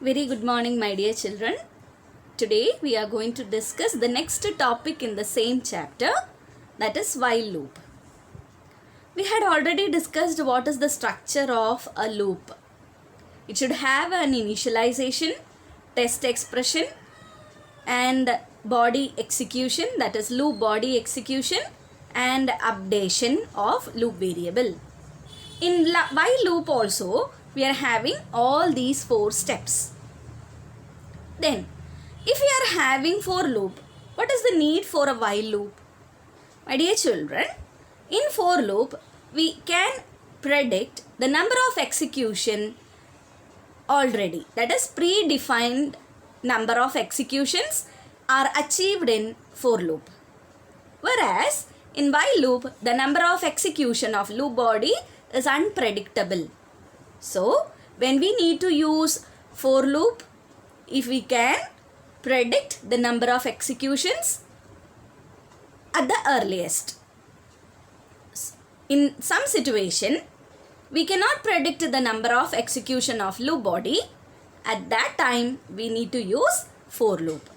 Very good morning, my dear children. Today we are going to discuss the next topic in the same chapter, that is while loop. We had already discussed what is the structure of a loop. It should have an initialization, test expression, and body execution, that is loop body execution, and updation of loop variable. In while loop also, we are having all these four steps. Then, if we are having for loop, what is the need for a while loop? My dear children, in for loop, we can predict the number of execution already. That is predefined number of executions are achieved in for loop. Whereas, in while loop, the number of execution of loop body is unpredictable. So, when we need to use for loop, if we can predict the number of executions at the earliest. In some situation, we cannot predict the number of execution of loop body. At that time, we need to use for loop.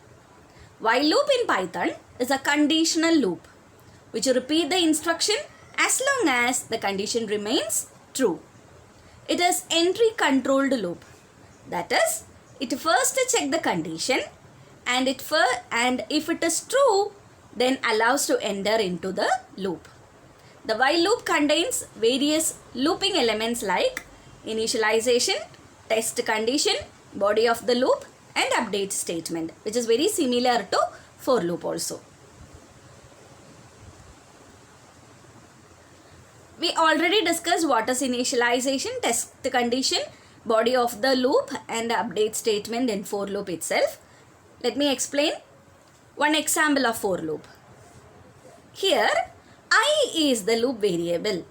While loop in Python is a conditional loop which repeat the instruction as long as the condition remains true. It is entry controlled loop. That is, it first check the condition and if it is true, then allows to enter into the loop. The while loop contains various looping elements like initialization, test condition, body of the loop, and update statement, which is very similar to for loop also. We already discussed what is initialization, test condition, body of the loop, and update statement in for loop itself. Let me explain one example of for loop. Here, I is the loop variable.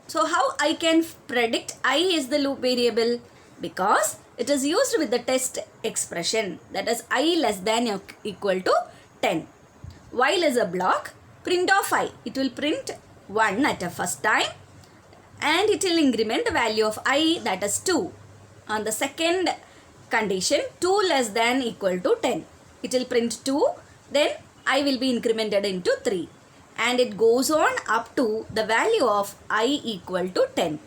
So, how I can predict I is the loop variable? Because it is used with the test expression, that is I less than or equal to 10. While is a block, print of I. It will print 1 at a first time and it will increment the value of I, that is 2. On the second condition, 2 less than equal to 10. It will print 2, then I will be incremented into 3. And it goes on up to the value of I equal to 10.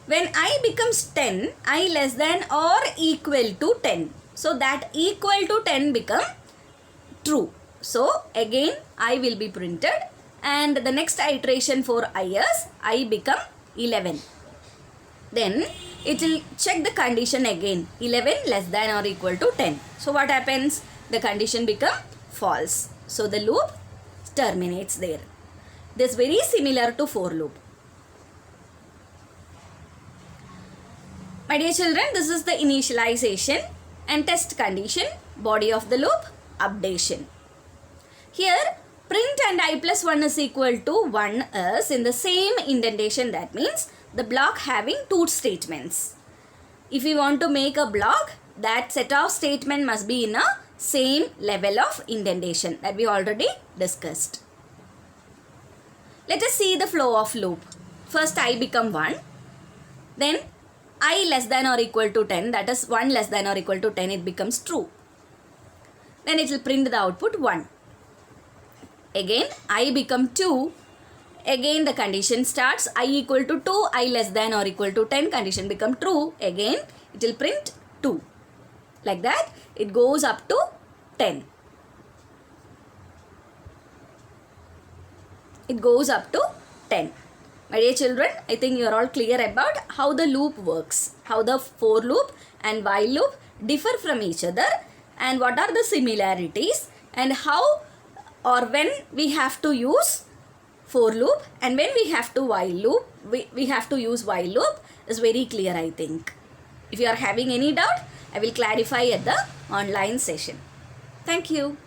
When I becomes 10, I less than or equal to 10. So that equal to 10 become true. So again I will be printed and the next iteration for I is I become 11. Then it will check the condition again, 11 less than or equal to 10. So what happens? The condition become false. So the loop terminates there. This is very similar to for loop. My dear children, this is the initialization and test condition, body of the loop, updation. Here print and I plus 1 is equal to 1 is in the same indentation. That means the block having two statements. If we want to make a block, that set of statement must be in a same level of indentation that we already discussed. Let us see the flow of loop. First I become 1. Then I less than or equal to 10, that is 1 less than or equal to 10, it becomes true. Then it will print the output 1. Again I become 2. Again the condition starts I equal to 2, I less than or equal to 10, condition become true. Again it will print 2. Like that it goes up to 10. It goes up to 10. My dear children, I think you are all clear about how the loop works, how the for loop and while loop differ from each other and what are the similarities and how or when we have to use for loop and when we have to while loop, we have to use while loop is very clear, I think. If you are having any doubt, I will clarify at the online session. Thank you.